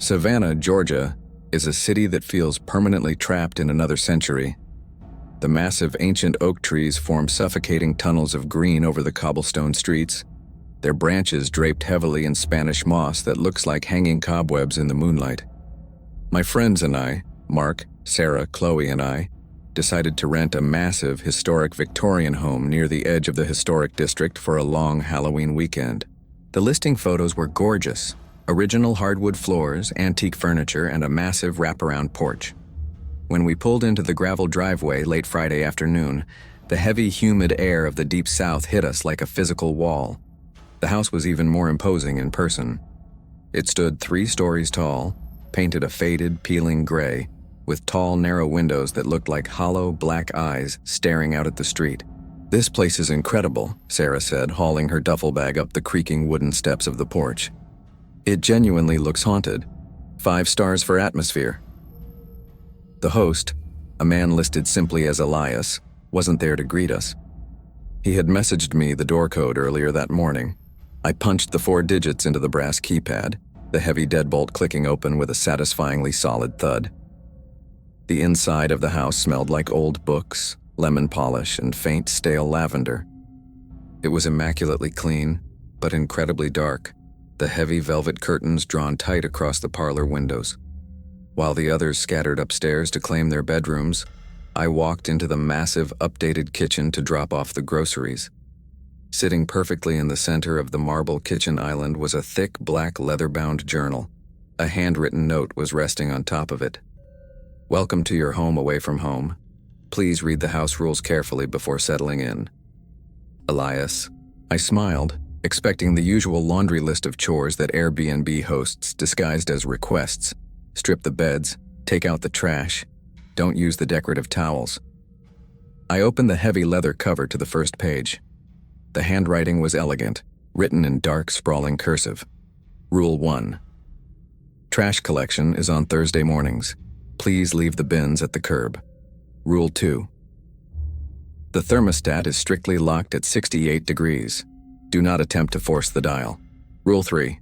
Savannah, Georgia, is a city that feels permanently trapped in another century. The massive ancient oak trees form suffocating tunnels of green over the cobblestone streets, their branches draped heavily in Spanish moss that looks like hanging cobwebs in the moonlight. My friends and I, Mark, Sarah, Chloe, and I, decided to rent a massive, historic Victorian home near the edge of the historic district for a long Halloween weekend. The listing photos were gorgeous. Original hardwood floors, antique furniture, and a massive wraparound porch. When we pulled into the gravel driveway late Friday afternoon, the heavy, humid air of the deep south hit us like a physical wall. The house was even more imposing in person. It stood 3 stories tall, painted a faded, peeling gray, with tall, narrow windows that looked like hollow, black eyes staring out at the street. "This place is incredible," Sarah said, hauling her duffel bag up the creaking wooden steps of the porch. "It genuinely looks haunted. 5 stars for atmosphere." The host, a man listed simply as Elias, wasn't there to greet us. He had messaged me the door code earlier that morning. I punched the 4 digits into the brass keypad, the heavy deadbolt clicking open with a satisfyingly solid thud. The inside of the house smelled like old books, lemon polish, and faint, stale lavender. It was immaculately clean, but incredibly dark, the heavy velvet curtains drawn tight across the parlor windows. While the others scattered upstairs to claim their bedrooms, I walked into the massive, updated kitchen to drop off the groceries. Sitting perfectly in the center of the marble kitchen island was a thick, black, leather-bound journal. A handwritten note was resting on top of it. "Welcome to your home away from home. Please read the house rules carefully before settling in. Elias." I smiled, expecting the usual laundry list of chores that Airbnb hosts disguised as requests. Strip the beds, take out the trash, don't use the decorative towels. I opened the heavy leather cover to the first page. The handwriting was elegant, written in dark, sprawling cursive. Rule 1. Trash collection is on Thursday mornings. Please leave the bins at the curb. Rule 2. The thermostat is strictly locked at 68 degrees. Do not attempt to force the dial. Rule 3.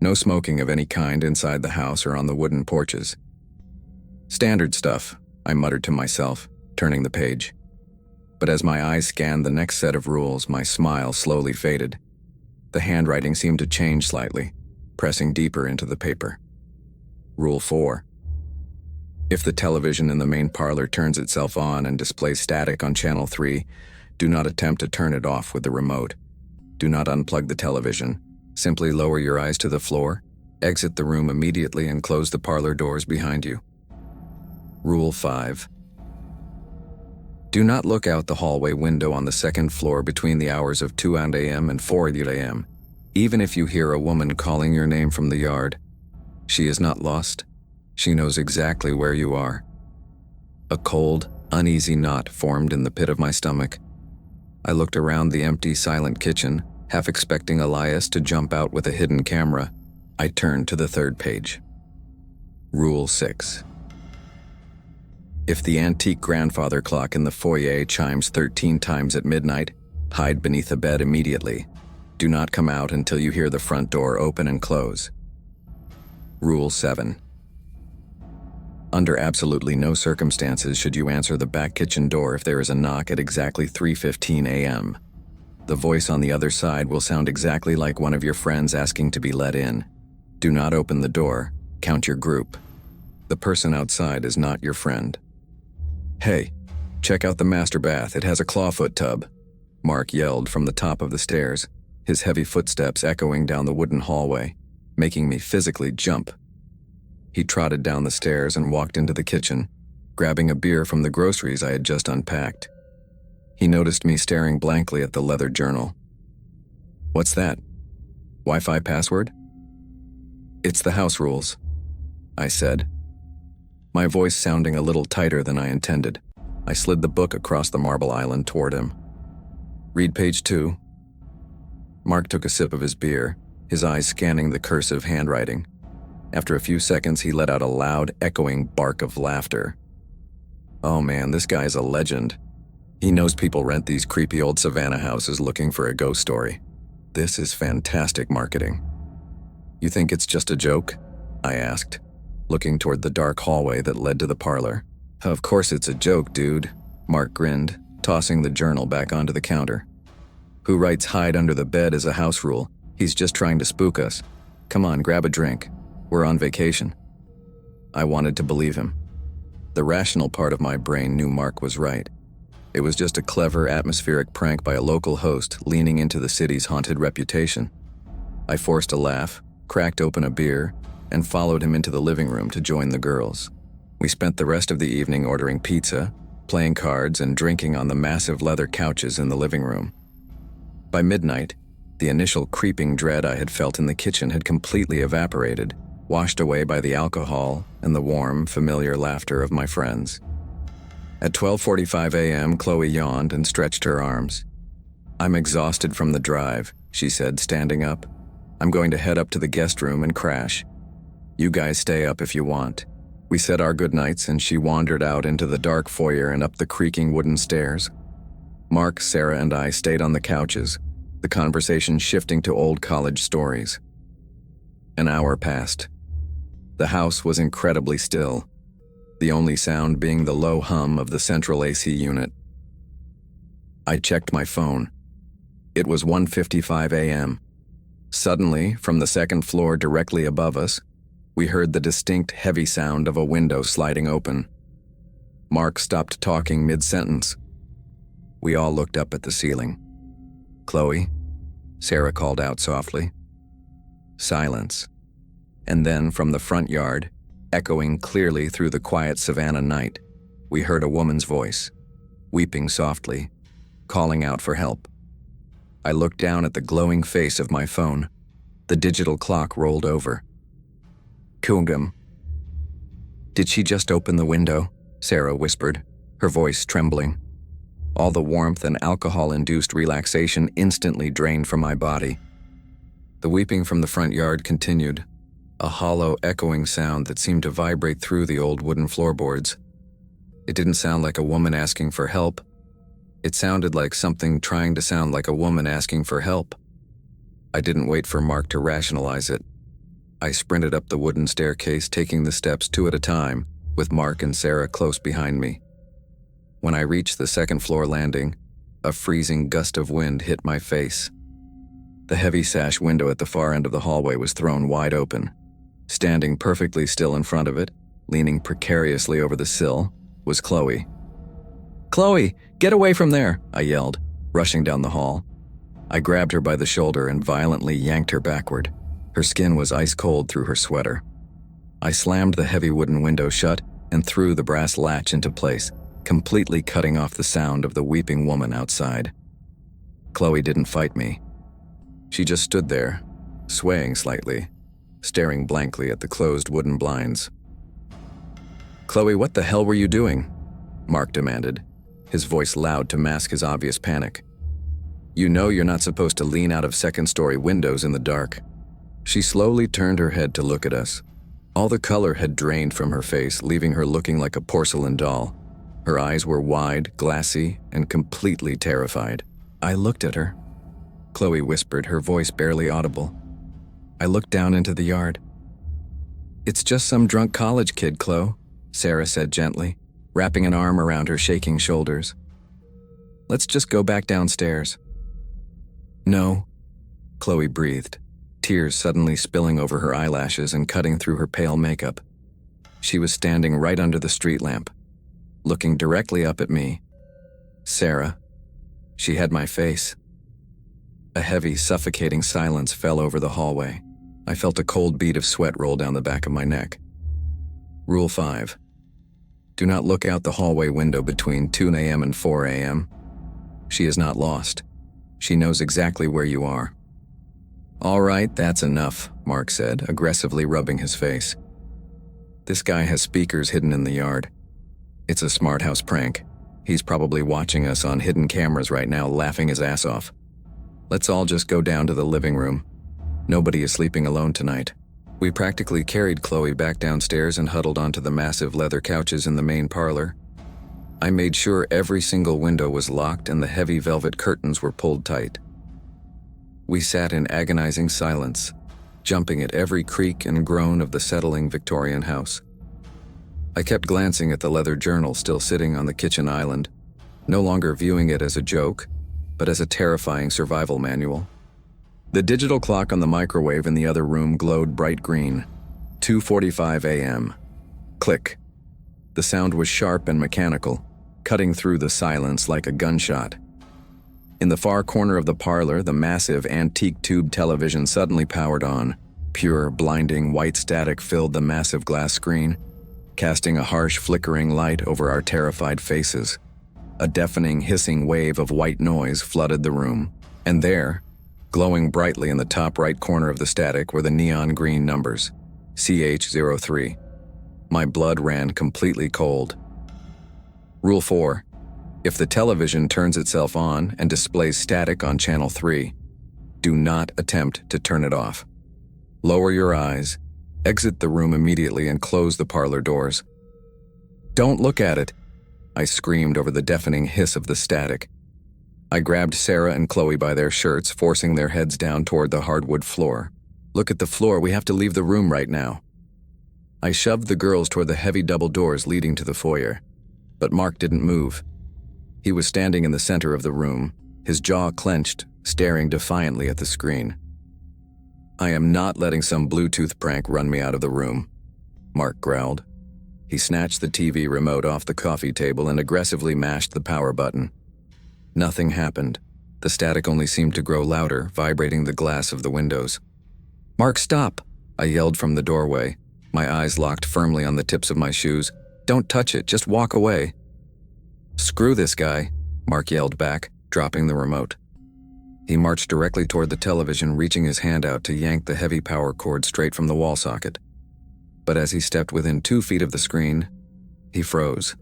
No smoking of any kind inside the house or on the wooden porches. Standard stuff, I muttered to myself, turning the page. But as my eyes scanned the next set of rules, my smile slowly faded. The handwriting seemed to change slightly, pressing deeper into the paper. Rule 4. If the television in the main parlor turns itself on and displays static on channel 3, do not attempt to turn it off with the remote. Do not unplug the television. Simply lower your eyes to the floor, exit the room immediately, and close the parlor doors behind you. Rule 5. Do not look out the hallway window on the 2nd floor between the hours of 2 a.m. and 4 a.m., even if you hear a woman calling your name from the yard. She is not lost. She knows exactly where you are. A cold, uneasy knot formed in the pit of my stomach. I looked around the empty, silent kitchen, half expecting Elias to jump out with a hidden camera. I turned to the 3rd page. Rule 6. If the antique grandfather clock in the foyer chimes 13 times at midnight, hide beneath a bed immediately. Do not come out until you hear the front door open and close. Rule 7. Under absolutely no circumstances should you answer the back kitchen door if there is a knock at exactly 3:15 a.m. The voice on the other side will sound exactly like one of your friends asking to be let in. Do not open the door. Count your group. The person outside is not your friend. "Hey, check out the master bath. It has a clawfoot tub," Mark yelled from the top of the stairs, his heavy footsteps echoing down the wooden hallway, making me physically jump. He trotted down the stairs and walked into the kitchen, grabbing a beer from the groceries I had just unpacked. He noticed me staring blankly at the leather journal. "What's that? Wi-Fi password?" "It's the house rules," I said, my voice sounding a little tighter than I intended. I slid the book across the marble island toward him. "Read page 2. Mark took a sip of his beer, his eyes scanning the cursive handwriting. After a few seconds, he let out a loud, echoing bark of laughter. "Oh man, this guy's a legend. He knows people rent these creepy old Savannah houses looking for a ghost story. This is fantastic marketing." "You think it's just a joke?" I asked, looking toward the dark hallway that led to the parlor. Of course it's a joke, dude, Mark grinned, tossing the journal back onto the counter. Who writes hide under the bed as a house rule? He's just trying to spook us. Come on, grab a drink. We're on vacation. I wanted to believe him. The rational part of my brain knew Mark was right. It was just a clever, atmospheric prank by a local host leaning into the city's haunted reputation. I forced a laugh, cracked open a beer, and followed him into the living room to join the girls. We spent the rest of the evening ordering pizza, playing cards, and drinking on the massive leather couches in the living room. By midnight, the initial creeping dread I had felt in the kitchen had completely evaporated, washed away by the alcohol and the warm, familiar laughter of my friends. At 12:45 a.m., Chloe yawned and stretched her arms. I'm exhausted from the drive, she said, standing up. I'm going to head up to the guest room and crash. You guys stay up if you want. We said our goodnights and she wandered out into the dark foyer and up the creaking wooden stairs. Mark, Sarah, and I stayed on the couches, the conversation shifting to old college stories. An hour passed. The house was incredibly still, the only sound being the low hum of the central AC unit. I checked my phone. It was 1:55 a.m. Suddenly, from the second floor directly above us, we heard the distinct, heavy sound of a window sliding open. Mark stopped talking mid-sentence. We all looked up at the ceiling. Chloe, Sarah called out softly. Silence. And then from the front yard, echoing clearly through the quiet Savannah night, we heard a woman's voice, weeping softly, calling out for help. I looked down at the glowing face of my phone. The digital clock rolled over. Kungam. Did she just open the window? Sarah whispered, her voice trembling. All the warmth and alcohol-induced relaxation instantly drained from my body. The weeping from the front yard continued, a hollow, echoing sound that seemed to vibrate through the old wooden floorboards. It didn't sound like a woman asking for help. It sounded like something trying to sound like a woman asking for help. I didn't wait for Mark to rationalize it. I sprinted up the wooden staircase, taking the steps 2 at a time, with Mark and Sarah close behind me. When I reached the second floor landing, a freezing gust of wind hit my face. The heavy sash window at the far end of the hallway was thrown wide open. Standing perfectly still in front of it, leaning precariously over the sill, was Chloe. Chloe, get away from there, I yelled, rushing down the hall. I grabbed her by the shoulder and violently yanked her backward. Her skin was ice cold through her sweater. I slammed the heavy wooden window shut and threw the brass latch into place, completely cutting off the sound of the weeping woman outside. Chloe didn't fight me. She just stood there, swaying slightly, staring blankly at the closed wooden blinds. Chloe, what the hell were you doing? Mark demanded, his voice loud to mask his obvious panic. You know you're not supposed to lean out of second-story windows in the dark. She slowly turned her head to look at us. All the color had drained from her face, leaving her looking like a porcelain doll. Her eyes were wide, glassy, and completely terrified. I looked at her. Chloe whispered, her voice barely audible. I looked down into the yard. It's just some drunk college kid, Chloe, Sarah said gently, wrapping an arm around her shaking shoulders. Let's just go back downstairs. No, Chloe breathed, tears suddenly spilling over her eyelashes and cutting through her pale makeup. She was standing right under the street lamp, looking directly up at me. Sarah. She had my face. A heavy, suffocating silence fell over the hallway. I felt a cold bead of sweat roll down the back of my neck. Rule 5. Do not look out the hallway window between 2 a.m. and 4 a.m. She is not lost. She knows exactly where you are. All right, that's enough, Mark said, aggressively rubbing his face. This guy has speakers hidden in the yard. It's a smart house prank. He's probably watching us on hidden cameras right now, laughing his ass off. Let's all just go down to the living room. Nobody is sleeping alone tonight. We practically carried Chloe back downstairs and huddled onto the massive leather couches in the main parlor. I made sure every single window was locked and the heavy velvet curtains were pulled tight. We sat in agonizing silence, jumping at every creak and groan of the settling Victorian house. I kept glancing at the leather journal still sitting on the kitchen island, no longer viewing it as a joke, but as a terrifying survival manual. The digital clock on the microwave in the other room glowed bright green. 2:45 a.m. Click. The sound was sharp and mechanical, cutting through the silence like a gunshot. In the far corner of the parlor, the massive antique tube television suddenly powered on. Pure, blinding white static filled the massive glass screen, casting a harsh, flickering light over our terrified faces. A deafening, hissing wave of white noise flooded the room, and there, glowing brightly in the top right corner of the static, were the neon green numbers, CH03. My blood ran completely cold. Rule 4. If the television turns itself on and displays static on channel 3, do not attempt to turn it off. Lower your eyes, exit the room immediately, and close the parlor doors. Don't look at it, I screamed over the deafening hiss of the static. I grabbed Sarah and Chloe by their shirts, forcing their heads down toward the hardwood floor. Look at the floor, we have to leave the room right now. I shoved the girls toward the heavy double doors leading to the foyer, but Mark didn't move. He was standing in the center of the room, his jaw clenched, staring defiantly at the screen. I am not letting some Bluetooth prank run me out of the room, Mark growled. He snatched the TV remote off the coffee table and aggressively mashed the power button. Nothing happened. The static only seemed to grow louder, vibrating the glass of the windows. Mark, stop! I yelled from the doorway, my eyes locked firmly on the tips of my shoes. Don't touch it, just walk away. Screw this guy, Mark yelled back, dropping the remote. He marched directly toward the television, reaching his hand out to yank the heavy power cord straight from the wall socket. But as he stepped within 2 feet of the screen, he froze.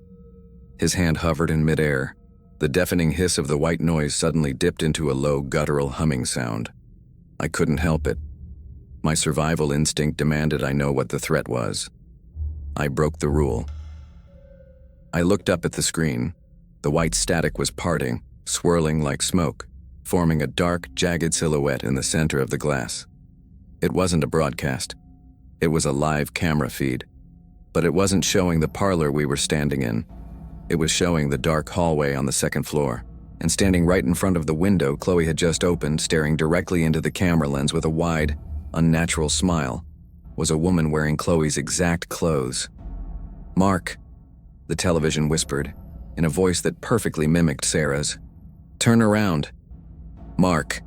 His hand hovered in midair. The deafening hiss of the white noise suddenly dipped into a low, guttural humming sound. I couldn't help it. My survival instinct demanded I know what the threat was. I broke the rule. I looked up at the screen. The white static was parting, swirling like smoke, forming a dark, jagged silhouette in the center of the glass. It wasn't a broadcast. It was a live camera feed. But it wasn't showing the parlor we were standing in. It was showing the dark hallway on the second floor. And standing right in front of the window Chloe had just opened, staring directly into the camera lens with a wide, unnatural smile, was a woman wearing Chloe's exact clothes. Mark, the television whispered, in a voice that perfectly mimicked Sarah's. Turn around. Mark,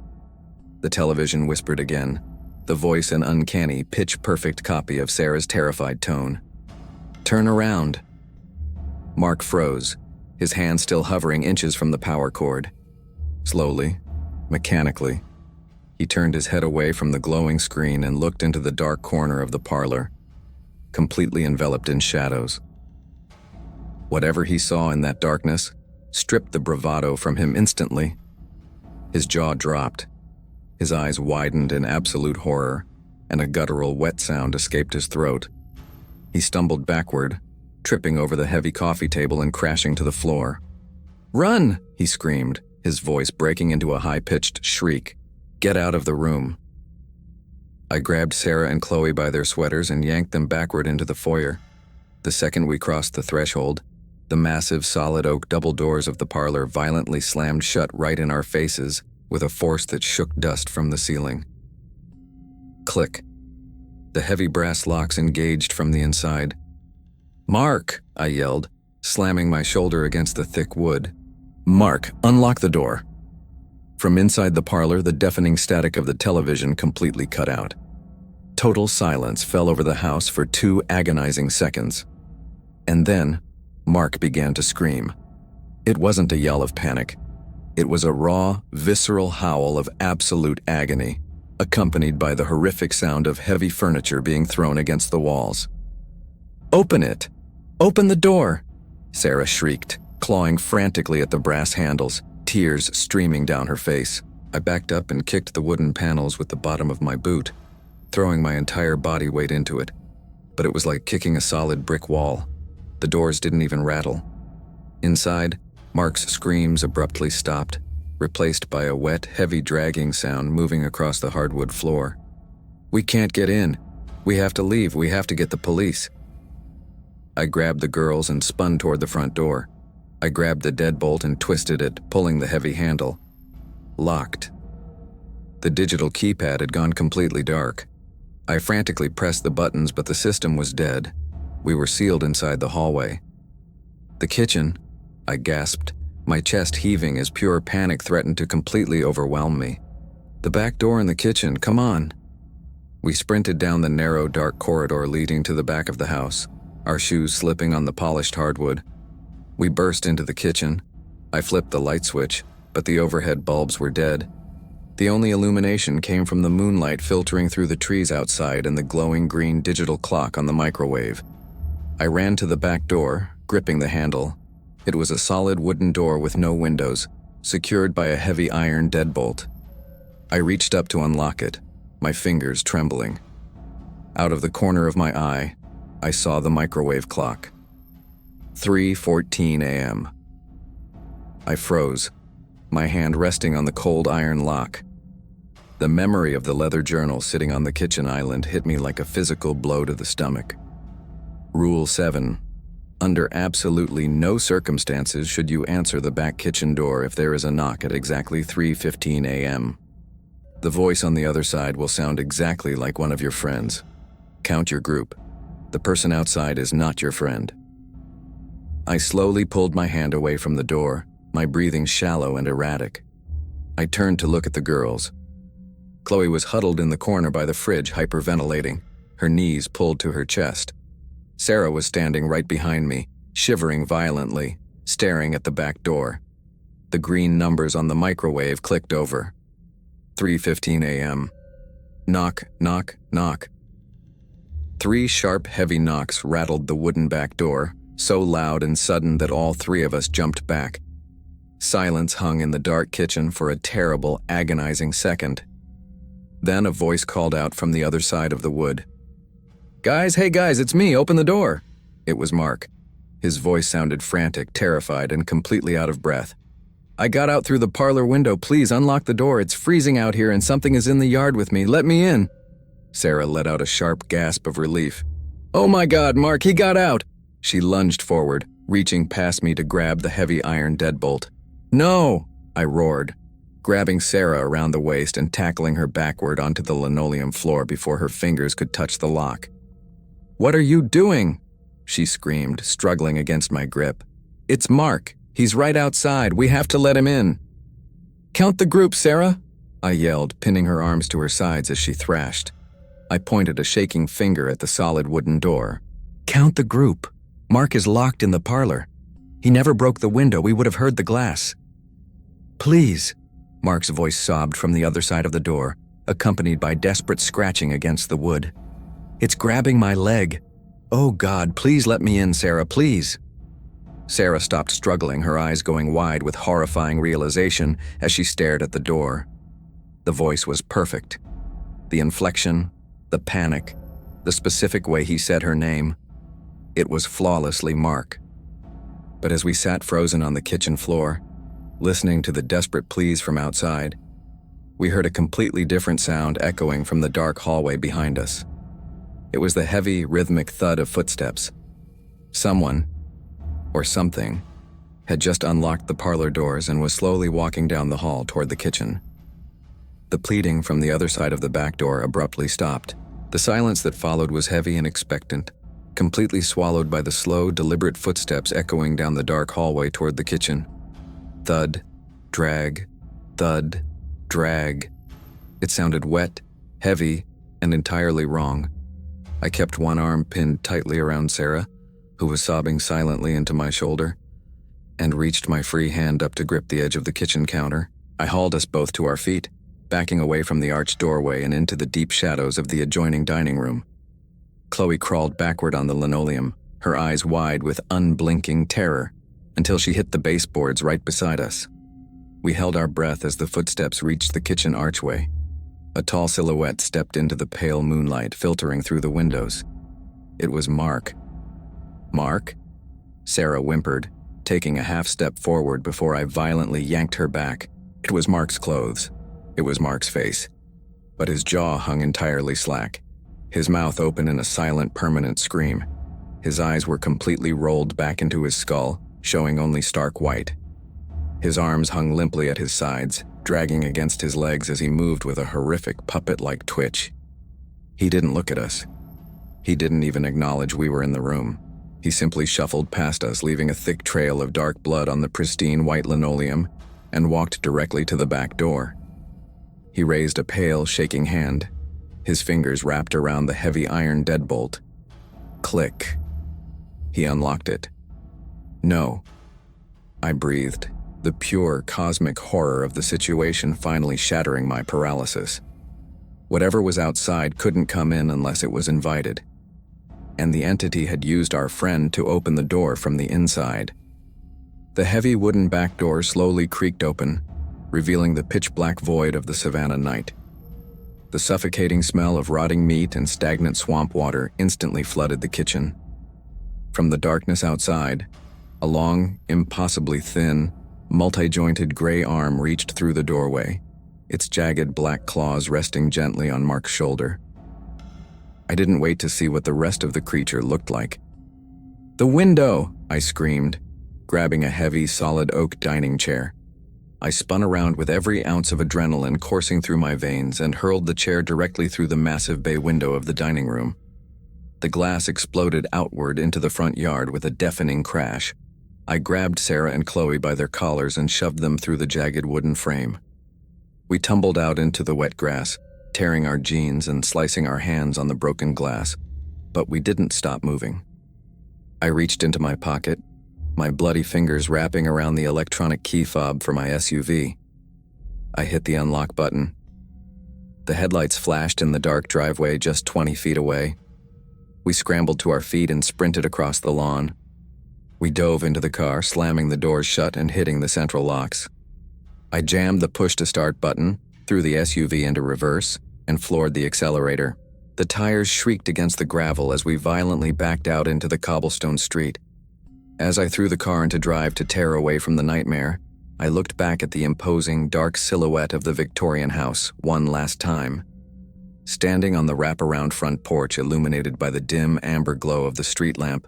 the television whispered again, the voice an uncanny, pitch-perfect copy of Sarah's terrified tone. Turn around. Mark froze, his hand still hovering inches from the power cord. Slowly, mechanically, he turned his head away from the glowing screen and looked into the dark corner of the parlor, completely enveloped in shadows. Whatever he saw in that darkness stripped the bravado from him instantly. His jaw dropped, his eyes widened in absolute horror, and a guttural wet sound escaped his throat. He stumbled backward, tripping over the heavy coffee table and crashing to the floor. Run! He screamed, his voice breaking into a high-pitched shriek. Get out of the room. I grabbed Sarah and Chloe by their sweaters and yanked them backward into the foyer. The second we crossed the threshold, the massive solid oak double doors of the parlor violently slammed shut right in our faces with a force that shook dust from the ceiling. Click. The heavy brass locks engaged from the inside. Mark, I yelled, slamming my shoulder against the thick wood. Mark, unlock the door. From inside the parlor, the deafening static of the television completely cut out. Total silence fell over the house for 2 agonizing seconds. And then, Mark began to scream. It wasn't a yell of panic. It was a raw, visceral howl of absolute agony, accompanied by the horrific sound of heavy furniture being thrown against the walls. Open it! Open the door! Sarah shrieked, clawing frantically at the brass handles, tears streaming down her face. I backed up and kicked the wooden panels with the bottom of my boot, throwing my entire body weight into it. But it was like kicking a solid brick wall. The doors didn't even rattle. Inside, Mark's screams abruptly stopped, replaced by a wet, heavy dragging sound moving across the hardwood floor. "We can't get in. We have to leave. We have to get the police." I grabbed the girls and spun toward the front door. I grabbed the deadbolt and twisted it, pulling the heavy handle. Locked. The digital keypad had gone completely dark. I frantically pressed the buttons, but the system was dead. We were sealed inside the hallway. "The kitchen," I gasped, my chest heaving as pure panic threatened to completely overwhelm me. "The back door in the kitchen, come on." We sprinted down the narrow, dark corridor leading to the back of the house, our shoes slipping on the polished hardwood. We burst into the kitchen. I flipped the light switch, but the overhead bulbs were dead. The only illumination came from the moonlight filtering through the trees outside and the glowing green digital clock on the microwave. I ran to the back door, gripping the handle. It was a solid wooden door with no windows, secured by a heavy iron deadbolt. I reached up to unlock it, my fingers trembling. Out of the corner of my eye, I saw the microwave clock. 3:14 a.m. I froze, my hand resting on the cold iron lock. The memory of the leather journal sitting on the kitchen island hit me like a physical blow to the stomach. Rule 7. Under absolutely no circumstances should you answer the back kitchen door if there is a knock at exactly 3:15 a.m. The voice on the other side will sound exactly like one of your friends. Count your group. The person outside is not your friend. I slowly pulled my hand away from the door, my breathing shallow and erratic. I turned to look at the girls. Chloe was huddled in the corner by the fridge, hyperventilating, her knees pulled to her chest. Sarah was standing right behind me, shivering violently, staring at the back door. The green numbers on the microwave clicked over. 3:15 a.m. Knock, knock, knock. 3 sharp, heavy knocks rattled the wooden back door, so loud and sudden that all 3 of us jumped back. Silence hung in the dark kitchen for a terrible, agonizing second. Then a voice called out from the other side of the wood. "Guys, hey guys, it's me, open the door." It was Mark. His voice sounded frantic, terrified, and completely out of breath. "I got out through the parlor window, please unlock the door, it's freezing out here and something is in the yard with me, let me in." Sarah let out a sharp gasp of relief. "Oh my God, Mark, he got out!" She lunged forward, reaching past me to grab the heavy iron deadbolt. "No!" I roared, grabbing Sarah around the waist and tackling her backward onto the linoleum floor before her fingers could touch the lock. "What are you doing?" she screamed, struggling against my grip. "It's Mark. He's right outside. We have to let him in." "Count the group, Sarah," I yelled, pinning her arms to her sides as she thrashed. I pointed a shaking finger at the solid wooden door. "Count the group. Mark is locked in the parlor. He never broke the window. We would have heard the glass." "Please," Mark's voice sobbed from the other side of the door, accompanied by desperate scratching against the wood. "It's grabbing my leg. Oh God, please let me in, Sarah, please." Sarah stopped struggling, her eyes going wide with horrifying realization as she stared at the door. The voice was perfect. The inflection, the panic, the specific way he said her name. It was flawlessly Mark. But as we sat frozen on the kitchen floor, listening to the desperate pleas from outside, we heard a completely different sound echoing from the dark hallway behind us. It was the heavy, rhythmic thud of footsteps. Someone, or something, had just unlocked the parlor doors and was slowly walking down the hall toward the kitchen. The pleading from the other side of the back door abruptly stopped. The silence that followed was heavy and expectant, completely swallowed by the slow, deliberate footsteps echoing down the dark hallway toward the kitchen. Thud, drag, thud, drag. It sounded wet, heavy, and entirely wrong. I kept one arm pinned tightly around Sarah, who was sobbing silently into my shoulder, and reached my free hand up to grip the edge of the kitchen counter. I hauled us both to our feet, backing away from the arched doorway and into the deep shadows of the adjoining dining room. Chloe crawled backward on the linoleum, her eyes wide with unblinking terror, until she hit the baseboards right beside us. We held our breath as the footsteps reached the kitchen archway. A tall silhouette stepped into the pale moonlight filtering through the windows. It was Mark. "Mark?" Sarah whimpered, taking a half-step forward before I violently yanked her back. It was Mark's clothes. It was Mark's face. but his jaw hung entirely slack, his mouth open in a silent, permanent scream. His eyes were completely rolled back into his skull, showing only stark white. His arms hung limply at his sides, dragging against his legs as he moved with a horrific puppet-like twitch. He didn't look at us. He didn't even acknowledge we were in the room. He simply shuffled past us, leaving a thick trail of dark blood on the pristine white linoleum, and walked directly to the back door. He raised a pale, shaking hand, his fingers wrapped around the heavy iron deadbolt. Click. He unlocked it. No. I breathed, the pure cosmic horror of the situation finally shattering my paralysis. Whatever was outside couldn't come in unless it was invited. And the entity had used our friend to open the door from the inside. The heavy wooden back door slowly creaked open, revealing the pitch-black void of the Savannah night. The suffocating smell of rotting meat and stagnant swamp water instantly flooded the kitchen. From the darkness outside, a long, impossibly thin, multi-jointed gray arm reached through the doorway, its jagged black claws resting gently on Mark's shoulder. I didn't wait to see what the rest of the creature looked like. "The window!" I screamed, grabbing a heavy, solid oak dining chair. I spun around with every ounce of adrenaline coursing through my veins and hurled the chair directly through the massive bay window of the dining room. The glass exploded outward into the front yard with a deafening crash. I grabbed Sarah and Chloe by their collars and shoved them through the jagged wooden frame. We tumbled out into the wet grass, tearing our jeans and slicing our hands on the broken glass, but we didn't stop moving. I reached into my pocket, my bloody fingers wrapping around the electronic key fob for my SUV. I hit the unlock button. The headlights flashed in the dark driveway just 20 feet away. We scrambled to our feet and sprinted across the lawn. We dove into the car, slamming the doors shut and hitting the central locks. I jammed the push-to-start button, threw the SUV into reverse, and floored the accelerator. The tires shrieked against the gravel as we violently backed out into the cobblestone street. As I threw the car into drive to tear away from the nightmare, I looked back at the imposing, dark silhouette of the Victorian house one last time. Standing on the wraparound front porch illuminated by the dim amber glow of the street lamp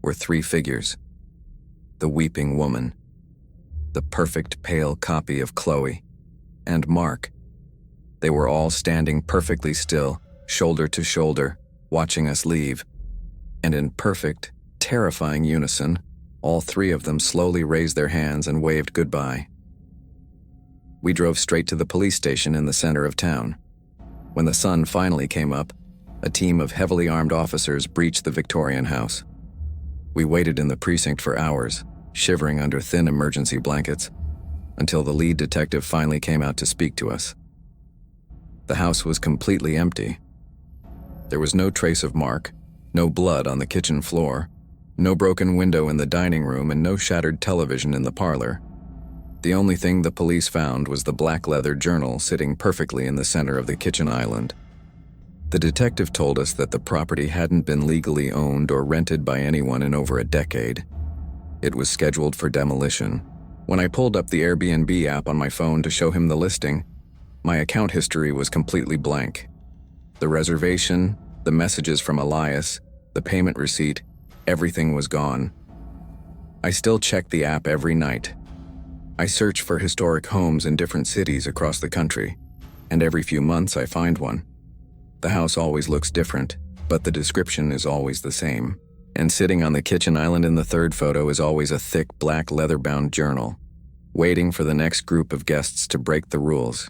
were three figures. The weeping woman, the perfect pale copy of Chloe, and Mark. They were all standing perfectly still, shoulder to shoulder, watching us leave. And in perfect, terrifying unison, all three of them slowly raised their hands and waved goodbye. We drove straight to the police station in the center of town. When the sun finally came up, a team of heavily armed officers breached the Victorian house. We waited in the precinct for hours, shivering under thin emergency blankets, until the lead detective finally came out to speak to us. The house was completely empty. There was no trace of Mark, no blood on the kitchen floor, no broken window in the dining room, and no shattered television in the parlor. The only thing the police found was the black leather journal sitting perfectly in the center of the kitchen island. The detective told us that the property hadn't been legally owned or rented by anyone in over a decade. It was scheduled for demolition. When I pulled up the Airbnb app on my phone to show him the listing, my account history was completely blank. The reservation, the messages from Elias, the payment receipt, everything was gone. I still check the app every night. I search for historic homes in different cities across the country, and every few months I find one. The house always looks different, but the description is always the same. And sitting on the kitchen island in the third photo is always a thick black leather-bound journal, waiting for the next group of guests to break the rules.